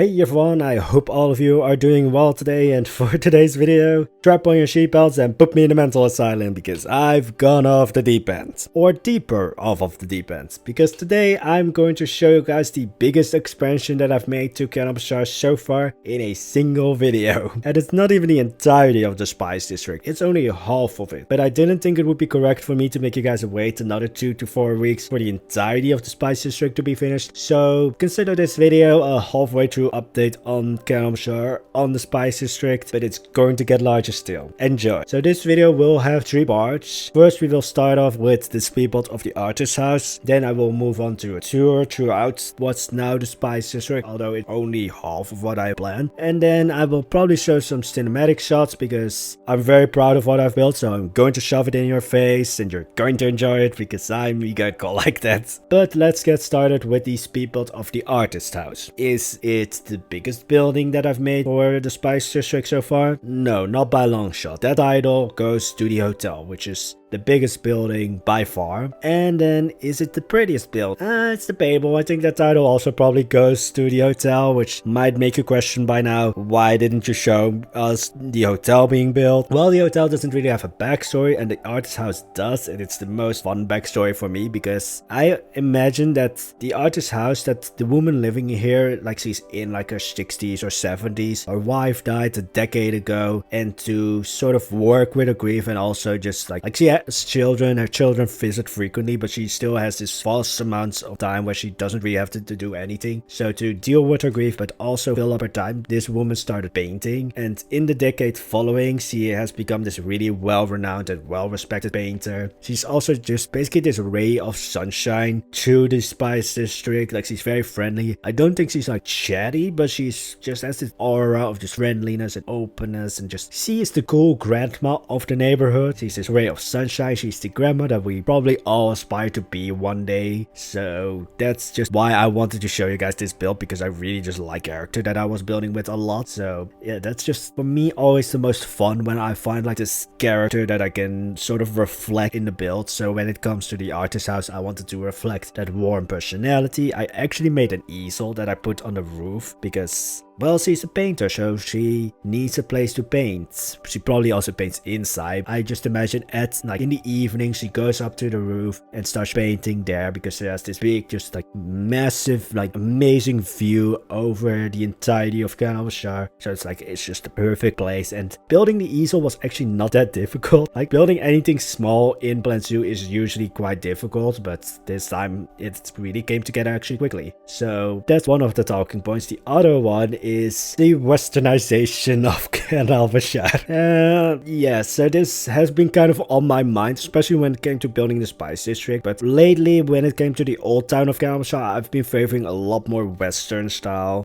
Hey everyone, I hope all of you are doing well today, and for today's video, strap on your seatbelts and put me in a mental asylum because I've gone off the deep end. Or deeper off of the deep end, because today I'm going to show you guys the biggest expansion that I've made to Kayan al-Bashar so far in a single video. And it's not even the entirety of the Spice District, it's only half of it. But I didn't think it would be correct for me to make you guys wait another 2 to 4 weeks for the entirety of the Spice District to be finished. So consider this video a halfway through update on Kayan al-Bashar on the Spice District, but it's going to get larger still. Enjoy. So this video will have 3 parts. First we will start off with the SpeedBuild of the artist house, then I will move on to a tour throughout what's now the Spice District, although it's only half of what I planned, and then I will probably show some cinematic shots because I'm very proud of what I've built, so I'm going to shove it in your face and you're going to enjoy it because I'm eager like that. But let's get started with the SpeedBuild of the artist house. Is it the biggest building that I've made for the Spice District so far? No, not by a long shot. That title goes to the hotel, which is the biggest building by far. And then, is it the prettiest build? It's debatable. I think that title also probably goes to the hotel, which might make you question by now, why didn't you show us the hotel being built? Well, the hotel doesn't really have a backstory, and the artist house does, and it's the most fun backstory for me because I imagine that the artist house, that the woman living here, like she's in like her 60s or 70s, her wife died a decade ago, and to sort of work with her grief and also just like she has children, her children visit frequently, but she still has this vast amounts of time where she doesn't really have to do anything. So to deal with her grief but also fill up her time, this woman started painting, and in the decade following she has become this really well-renowned and well-respected painter. She's also just basically this ray of sunshine to the Spice District. Like, she's very friendly. I don't think she's like chatty, but she's just has this aura of just friendliness and openness, and just she is the cool grandma of the neighborhood. She's this ray of sunshine. She's the grandma that we probably all aspire to be one day. So that's just why I wanted to show you guys this build, because I really just like character that I was building with a lot. So yeah, that's just for me always the most fun when I find like this character that I can sort of reflect in the build. So when it comes to the artist house, I wanted to reflect that warm personality. I actually made an easel that I put on the roof because, well, she's a painter, so she needs a place to paint. She probably also paints inside. I just imagine at like in the evening she goes up to the roof and starts painting there because she has this big, just like massive, like amazing view over the entirety of Kayan al-Bashar. So it's like, it's just the perfect place. And building the easel was actually not that difficult. Like, building anything small in Plan Zoo is usually quite difficult, but this time it really came together actually quickly. So that's one of the talking points. The other one is the westernization of Kayan al-Bashar. Yeah, so this has been kind of on my mind, especially when it came to building the Spice District. But lately, when it came to the old town of Kayan al-Bashar, I've been favoring a lot more Western style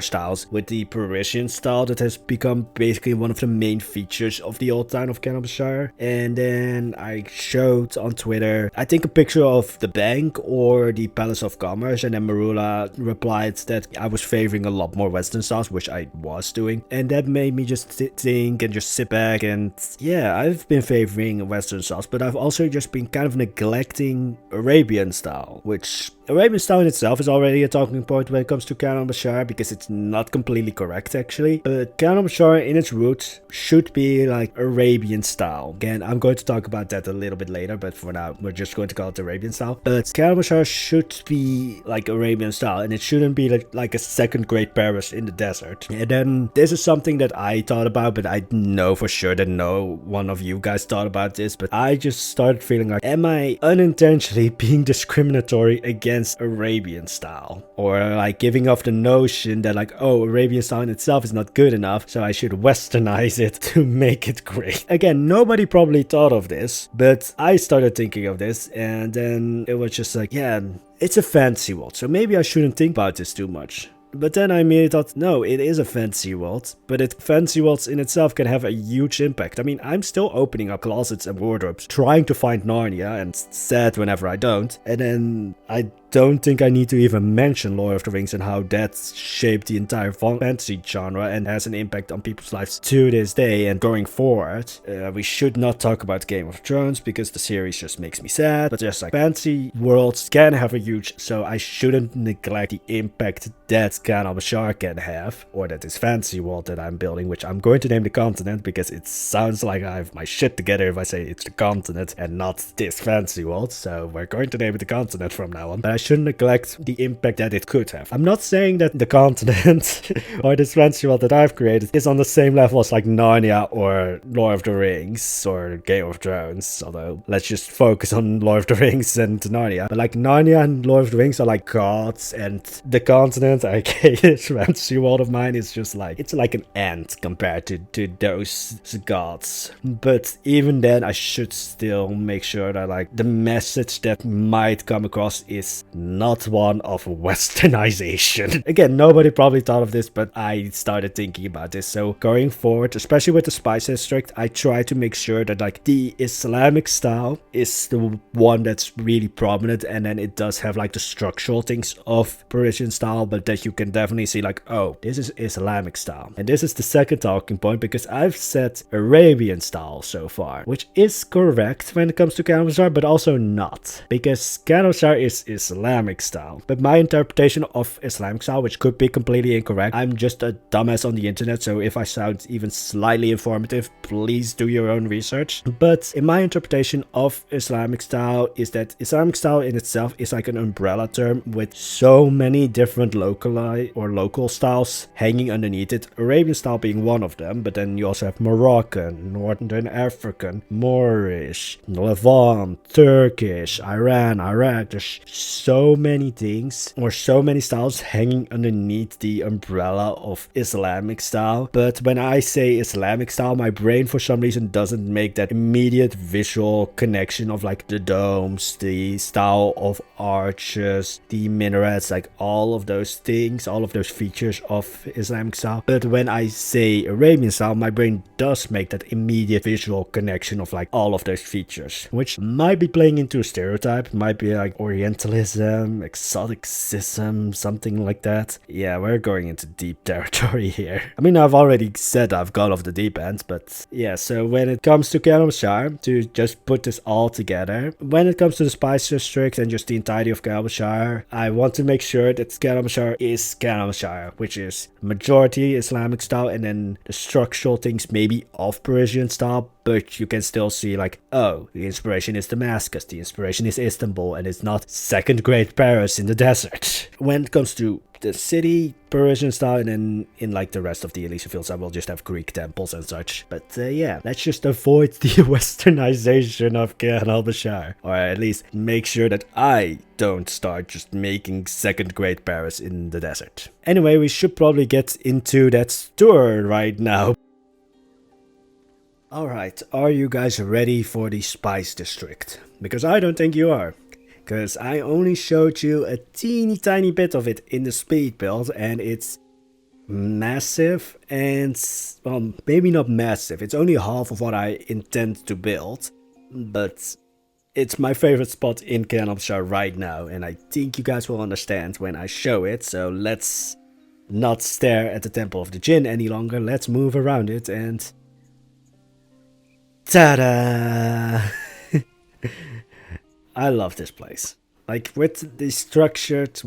styles with the Parisian style that has become basically one of the main features of the old town of Kayan al-Bashar. And then I showed on Twitter, I think, a picture of the bank or the Palace of Commerce, and then Marula replied that I was favoring a lot more Western styles, which I was doing, and that made me just think and just sit back. And yeah, I've been favoring Western styles, but I've also just been kind of neglecting Arabian style, which Arabian style in itself is already a talking point when it comes to Kayan al-Bashar because it's not completely correct actually. But Kayan al-Bashar in its roots should be like Arabian style. Again, I'm going to talk about that a little bit later, but for now we're just going to call it Arabian style. But Kayan al-Bashar should be like Arabian style, and it shouldn't be like a second grade Paris in the desert. And then this is something that I thought about, but I know for sure that no one of you guys thought about this. But I just started feeling like, am I unintentionally being discriminatory against Arabian style, or like giving off the notion that like, oh, Arabian style in itself is not good enough, so I should westernize it to make it great? Again, nobody probably thought of this, but I started thinking of this, and then it was just like, yeah, it's a fantasy world, so maybe I shouldn't think about this too much. But then I immediately thought, no, it is a fantasy world, but fantasy worlds in itself can have a huge impact. I mean, I'm still opening up closets and wardrobes, trying to find Narnia, and sad whenever I don't. And then I don't think I need to even mention Lord of the Rings and how that shaped the entire fantasy genre and has an impact on people's lives to this day and going forward. We should not talk about Game of Thrones because the series just makes me sad, but just like fantasy worlds can have a huge, so I shouldn't neglect the impact that Kayan al-Bashar can have, or that this fantasy world that I'm building, which I'm going to name the continent because it sounds like I have my shit together if I say it's the continent and not this fantasy world, so we're going to name it the continent from now on. But I shouldn't neglect the impact that it could have. I'm not saying that the continent or this fantasy world that I've created is on the same level as like Narnia or Lord of the Rings or Game of Thrones, although let's just focus on Lord of the Rings and Narnia. But like Narnia and Lord of the Rings are like gods, and the continent, aka this fantasy world of mine, is just like, it's like an ant compared to those gods. But even then, I should still make sure that like the message that might come across is not one of westernization. Again, nobody probably thought of this, but I started thinking about this. So going forward, especially with the Spice District, I try to make sure that like the Islamic style is the one that's really prominent, and then it does have like the structural things of Parisian style, but that you can definitely see like, oh, this is Islamic style. And this is the second talking point, because I've said Arabian style so far, which is correct when it comes to Kayan al-Bashar, but also not, because Kayan al-Bashar is Islamic style. But my interpretation of Islamic style, which could be completely incorrect, I'm just a dumbass on the internet, so if I sound even slightly informative, please do your own research. But in my interpretation of Islamic style is that Islamic style in itself is like an umbrella term with so many different local styles hanging underneath it, Arabian style being one of them, but then you also have Moroccan, Northern African, Moorish, Levant, Turkish, Iran, Iraq. There's so many things or so many styles hanging underneath the umbrella of Islamic style. But when I say Islamic style, my brain for some reason doesn't make that immediate visual connection of like the domes, the style of arches, the minarets, like all of those things, all of those features of Islamic style. But when I say Arabian style, my brain does make that immediate visual connection of like all of those features, which might be playing into a stereotype, might be like Orientalism, exoticism, something like that. Yeah, we're going into deep territory here. I mean, I've already said I've gone off the deep end, but yeah, so when it comes to Kayan al-Bashar, to just put this all together, when it comes to the Spice District and just the entirety of Kayan al-Bashar, I want to make sure that Kayan al-Bashar is Kayan al-Bashar, which is majority Islamic style, and then the structural things maybe of Parisian style, but you can still see like, oh, the inspiration is Damascus, the inspiration is Istanbul, and it's not second grade Paris in the desert. When it comes to the city, Parisian style, and then in like the rest of the Elysian Fields, I will just have Greek temples and such. But yeah, let's just avoid the westernization of Kayan al-Bashar, or at least make sure that I don't start just making second grade Paris in the desert. Anyway, we should probably get into that tour right now. Alright, are you guys ready for the Spice District? Because I don't think you are. Because I only showed you a teeny tiny bit of it in the speed build, and it's massive, and well, maybe not massive, it's only half of what I intend to build, but it's my favorite spot in Kayan al-Bashar right now, and I think you guys will understand when I show it. So let's not stare at the Temple of the Jinn any longer, let's move around it, and ta-da! I love this place. Like, with the structured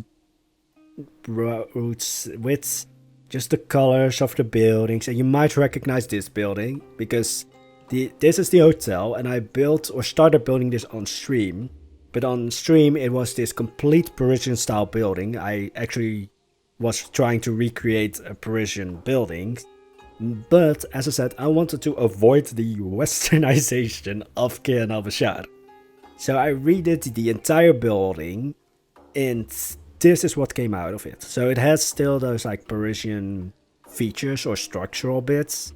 routes, with just the colors of the buildings. And you might recognize this building because this is the hotel, and I built or started building this on stream. But on stream it was this complete Parisian style building. I actually was trying to recreate a Parisian building. But as I said, I wanted to avoid the westernization of Kayan al-Bashar. So I redid the entire building, and this is what came out of it. So it has still those like Parisian features or structural bits,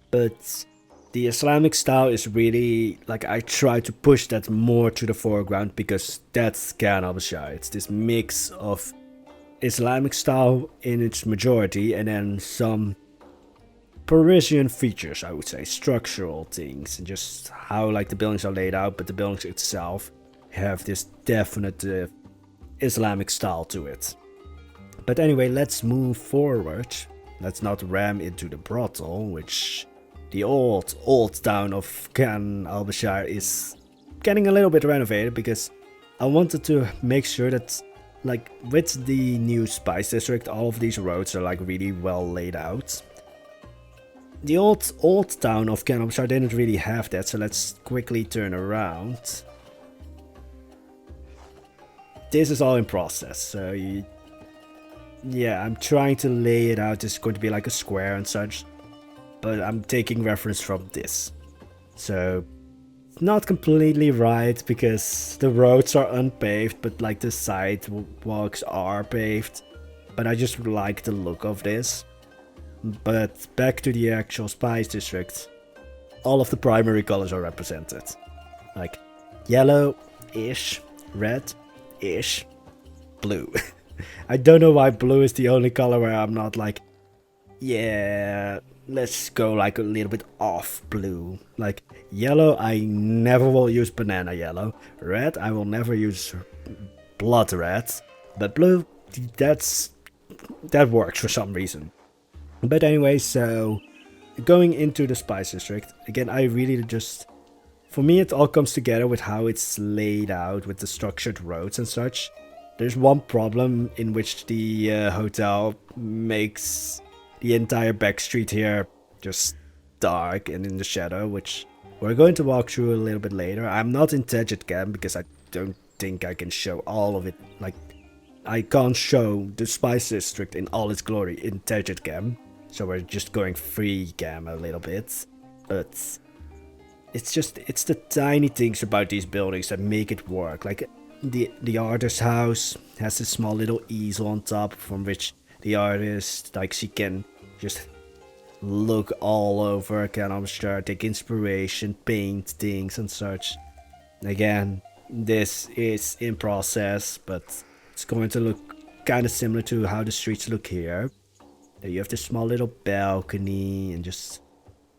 but the Islamic style is really like, I try to push that more to the foreground because that's Kayan al-Bashar. It's this mix of Islamic style in its majority and then some Parisian features, I would say, structural things, and just how like the buildings are laid out, but the buildings itself have this definite Islamic style to it. But anyway, let's move forward. Let's not ram into the brothel, which the old town of Kayan al-Bashar is getting a little bit renovated, because I wanted to make sure that, like, with the new spice district, all of these roads are like really well laid out. The old town of Kayan al-Bashar didn't really have that, so let's quickly turn around. This is all in process, so yeah, I'm trying to lay it out. It's going to be like a square and such, but I'm taking reference from this. So, not completely right, because the roads are unpaved, but like the sidewalks are paved. But I just like the look of this. But back to the actual spice district. All of the primary colors are represented. Like yellow-ish, red-ish, blue. I don't know why blue is the only color where I'm not like, yeah, let's go like a little bit off blue. Like yellow, I never will use banana yellow. Red, I will never use blood red. But blue, that works for some reason. But anyway, so going into the spice district, again, I really just, for me it all comes together with how it's laid out with the structured roads and such. There's one problem in which the hotel makes the entire back street here just dark and in the shadow, which we're going to walk through a little bit later. I'm not in Tejit Cam because I don't think I can show all of it. Like, I can't show the spice district in all its glory in Tejit Cam, so we're just going free cam a little bit. But it's the tiny things about these buildings that make it work. Like, the artist's house has this small little easel on top from which the artist, like, she can just look all over Kayan al-Bashar, take inspiration, paint things and such. Again, this is in process, but it's going to look kind of similar to how the streets look here. You have this small little balcony, and just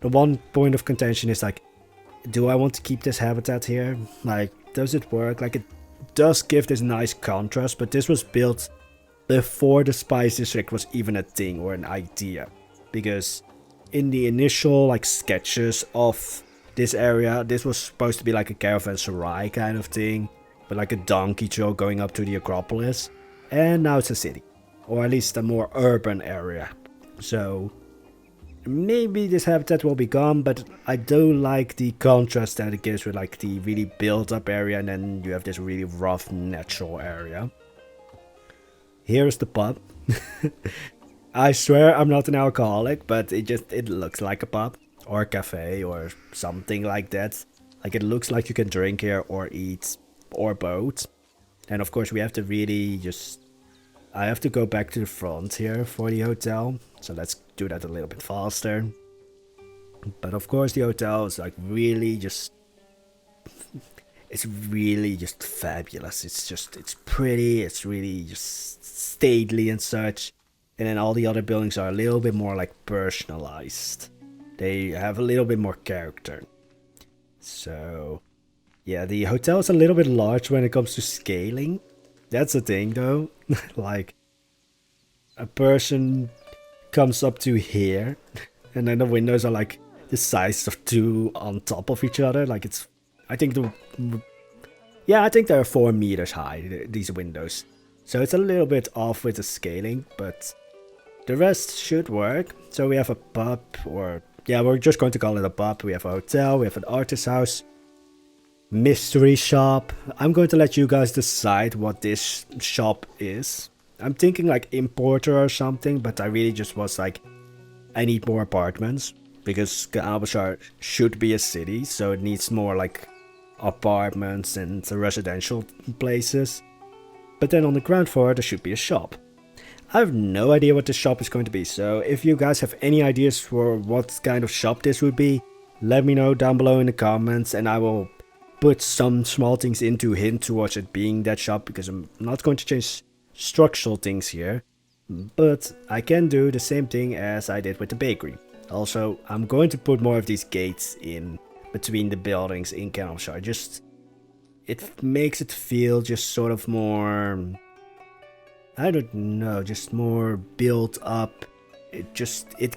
the one point of contention is like, do I want to keep this habitat here? Like, does it work? Like, it does give this nice contrast, but this was built before the spice district was even a thing or an idea, because in the initial like sketches of this area, this was supposed to be like a caravanserai kind of thing, but like a donkey show going up to the Acropolis, and now it's a city, or at least a more urban area. So maybe this habitat will be gone, but I do like the contrast that it gives with like the really built up area, and then you have this really rough natural area. Here's the pub. I swear I'm not an alcoholic, but it looks like a pub or a cafe or something like that. Like, it looks like you can drink here or eat or both. And of course we have to really I have to go back to the front here for the hotel, so let's do that a little bit faster. But of course the hotel is like really just, it's really just fabulous. It's pretty, it's really just stately and such. And then all the other buildings are a little bit more like personalized. They have a little bit more character. So yeah, the hotel is a little bit large when it comes to scaling. That's the thing though. Like, a person comes up to here, and then the windows are like the size of two on top of each other. Like, it's, I think they're 4 meters high, these windows. So it's a little bit off with the scaling, but the rest should work. So we have a pub, or yeah, we're just going to call it a pub. We have a hotel, we have an artist house, mystery shop. I'm going to let you guys decide what this shop is. I'm thinking like importer or something, but I really just was like, I need more apartments, because Kayan al-Bashar should be a city, so it needs more like apartments and residential places. But then on the ground floor there should be a shop. I have no idea what this shop is going to be, so if you guys have any ideas for what kind of shop this would be, let me know down below in the comments, and I will put some small things in to hint towards it being that shop, because I'm not going to change structural things here, but I can do the same thing as I did with the bakery. Also, I'm going to put more of these gates in between the buildings in Kayan al-Bashar. Just, it makes it feel just sort of more I don't know, just more built up. It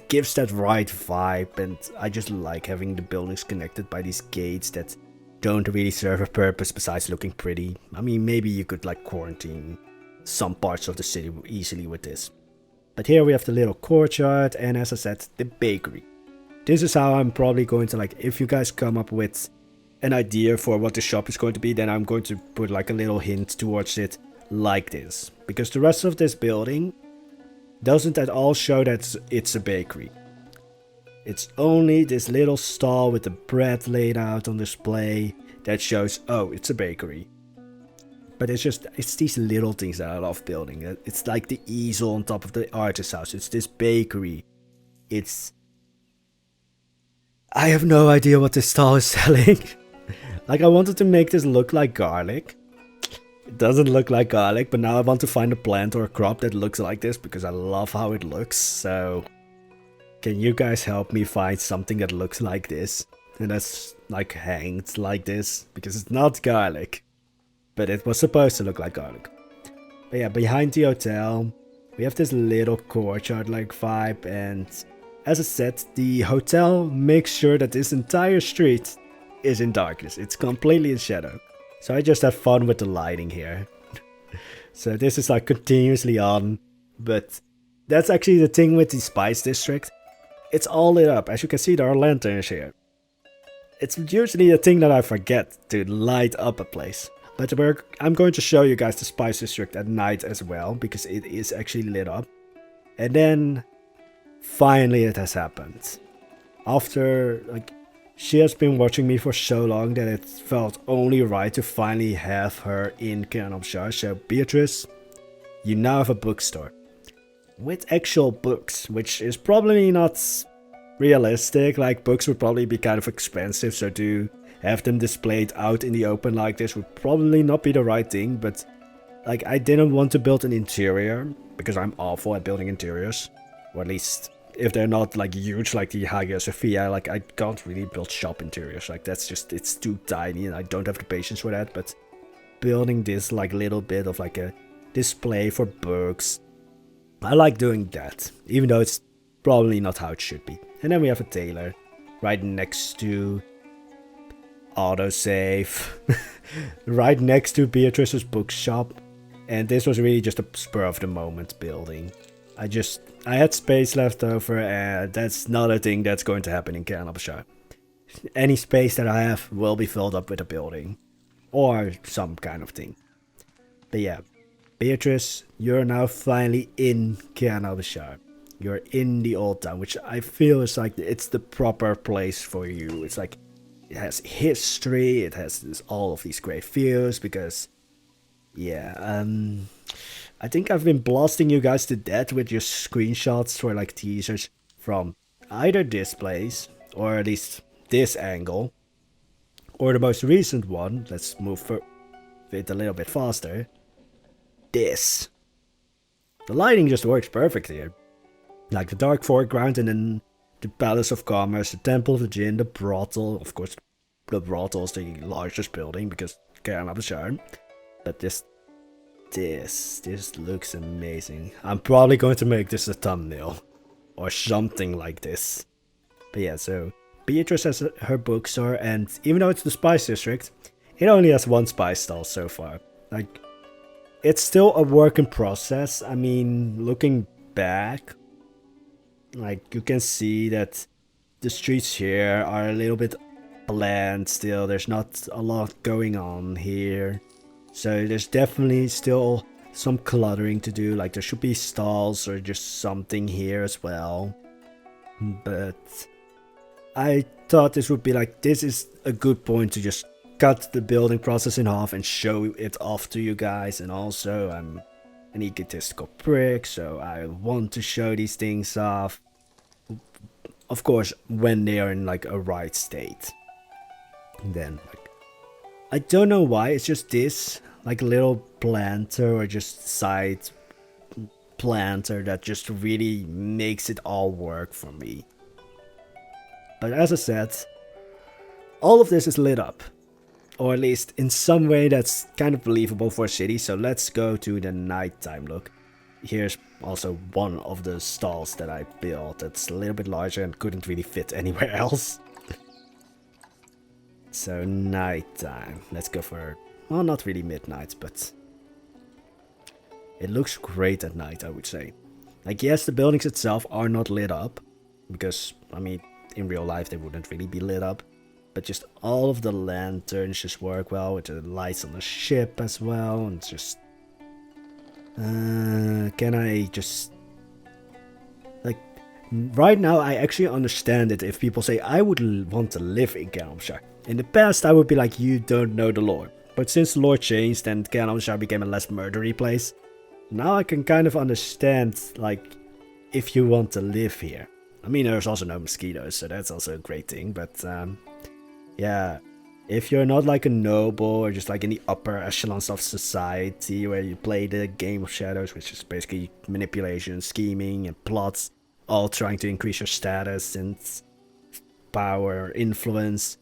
gives that right vibe, and I just like having the buildings connected by these gates that don't really serve a purpose besides looking pretty. I mean, maybe you could like quarantine some parts of the city easily with this. But here we have the little courtyard, and as I said, the bakery. This is how I'm probably going to, like, if you guys come up with an idea for what the shop is going to be, then I'm going to put like a little hint towards it like this. Because the rest of this building doesn't at all show that it's a bakery. It's only this little stall with the bread laid out on display that shows, oh, it's a bakery. But it's these little things that I love building. It's like the easel on top of the artist house. It's this bakery. I have no idea what this stall is selling. Like, I wanted to make this look like garlic. It doesn't look like garlic, but now I want to find a plant or a crop that looks like this because I love how it looks. So, can you guys help me find something that looks like this? And that's like hanged like this, because it's not garlic. But it was supposed to look like garlic. But yeah, behind the hotel, we have this little courtyard-like vibe, and as I said, the hotel makes sure that this entire street is in darkness. It's completely in shadow. So I just have fun with the lighting here. So this is like continuously on, but that's actually the thing with the Spice District. It's all lit up. As you can see, there are lanterns here. It's usually a thing that I forget to light up a place. But I'm going to show you guys the Spice District at night as well, because it is actually lit up. And then, finally it has happened. After, like, she has been watching me for so long that it felt only right to finally have her in Kayan al-Bashar. So, Beatrice, you now have a bookstore. With actual books, which is probably not realistic. Like, books would probably be kind of expensive, so to have them displayed out in the open like this would probably not be the right thing. But like, I didn't want to build an interior because I'm awful at building interiors, or at least if they're not like huge like the Hagia Sophia. Like, I can't really build shop interiors, like that's just, it's too tiny and I don't have the patience for that. But building this like little bit of like a display for books, I like doing that, even though it's probably not how it should be. And then we have a tailor right next to autosave, right next to Beatrice's bookshop. And this was really just a spur of the moment building. I had space left over, and that's not a thing that's going to happen in Kayan al-Bashar. Any space that I have will be filled up with a building or some kind of thing. But yeah, Beatrice, you're now finally in Kayan al-Bashar. You're in the old town, which I feel is like it's the proper place for you. It's like it has history, it has all of these great views, because yeah, I think I've been blasting you guys to death with just screenshots for like teasers from either this place, or at least this angle, or the most recent one. Let's move for it a little bit faster. This. The lighting just works perfect here. Like the dark foreground, and then the Palace of Commerce, the Temple of the Jinn, the brothel. Of course, the brothel is the largest building because Kayan al-Bashar. But this looks amazing. I'm probably going to make this a thumbnail or something like this. But yeah, so Beatrice has her bookstore, and even though it's the Spice District, it only has one spice stall so far. Like, it's still a work in process. I mean, looking back, like, you can see that the streets here are a little bit bland still. There's not a lot going on here. So there's definitely still some cluttering to do. Like, there should be stalls or just something here as well. But I thought this would be like, this is a good point to just cut the building process in half and show it off to you guys. And also, I'm an egotistical prick, so I want to show these things off. Of course, when they are in like a right state. And then, like, I don't know why, it's just this like little planter or just side planter that just really makes it all work for me. But as I said, all of this is lit up, or at least in some way that's kind of believable for a city. So let's go to the nighttime look. here's also one of the stalls that I built. It's a little bit larger and couldn't really fit anywhere else. So nighttime. Let's go for, well, not really midnight, but it looks great at night, I would say. Like, yes, the buildings itself are not lit up, because, I mean, in real life they wouldn't really be lit up. But just all of the lanterns just work well with the lights on the ship as well. And just... can I just... Like, right now I actually understand it if people say I would want to live in Kayan al-Bashar. In the past I would be like, you don't know the lore. But since the lore changed and Kayan al-Bashar became a less murdery place, now I can kind of understand, like, if you want to live here. I mean, there's also no mosquitoes, so that's also a great thing, but yeah, if you're not like a noble or just like in the upper echelons of society where you play the game of shadows, which is basically manipulation, scheming, and plots, all trying to increase your status and power, influence.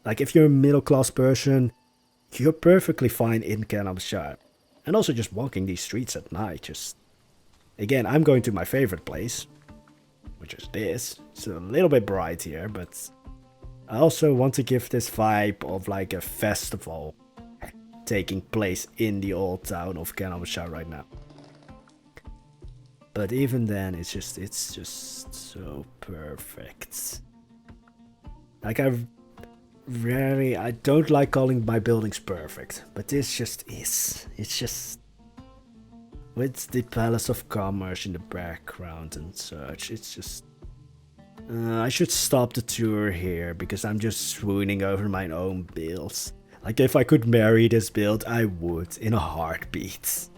Like, if you're a middle class person, you're perfectly fine in Kayan al-Bashar. And also just walking these streets at night, just... Again, I'm going to my favorite place, which is this. It's a little bit bright here, but I also want to give this vibe of like a festival taking place in the old town of Kayan al-Bashar right now. But even then, it's just so perfect. Like, I don't like calling my buildings perfect, but this just is. It's just, with the Palace of Commerce in the background and such, it's just... I should stop the tour here, because I'm just swooning over my own builds. Like, if I could marry this build, I would, in a heartbeat.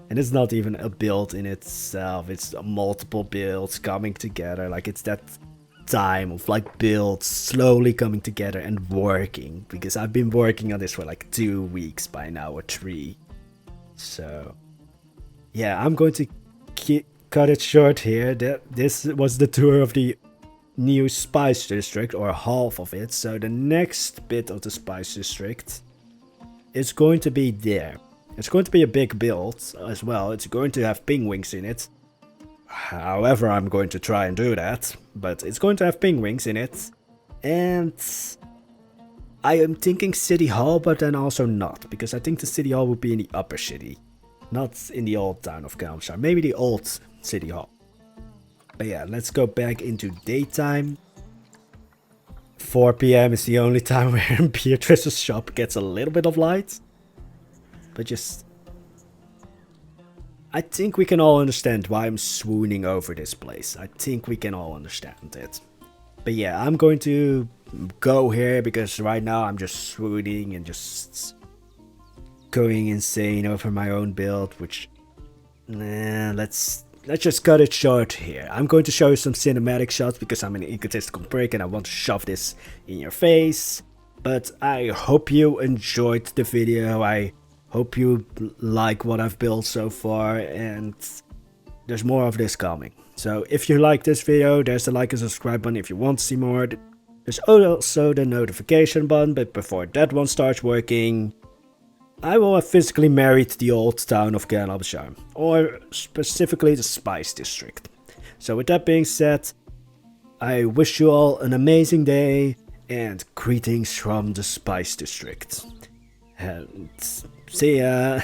And it's not even a build in itself, it's multiple builds coming together. Like, it's that time of like builds slowly coming together and working, because I've been working on this for like 2 weeks by now, or 3. So yeah, I'm going to cut it short here. This was the tour of the new Spice District, or half of it. So the next bit of the Spice District is going to be there. It's going to be a big build as well. It's going to have penguins in it. However, I'm going to try and do that, but it's going to have penguins in it. And I am thinking City Hall, but then also not, because I think the City Hall would be in the upper city, not in the old town of Kayan al-Bashar. Maybe the old City Hall. But yeah, let's go back into daytime. 4 PM is the only time where Beatrice's shop gets a little bit of light. But just... I think we can all understand why I'm swooning over this place. I think we can all understand it. But yeah, I'm going to go here because right now I'm just swooning and just going insane over my own build, which... Nah, let's just cut it short here. I'm going to show you some cinematic shots because I'm an egotistical prick and I want to shove this in your face. But I hope you enjoyed the video. I hope you like what I've built so far, and there's more of this coming. So if you like this video, there's the like and subscribe button if you want to see more. There's also the notification button, but before that one starts working, I will have physically married the old town of Kayan al-Bashar, or specifically the Spice District. So with that being said, I wish you all an amazing day, and greetings from the Spice District. And see ya!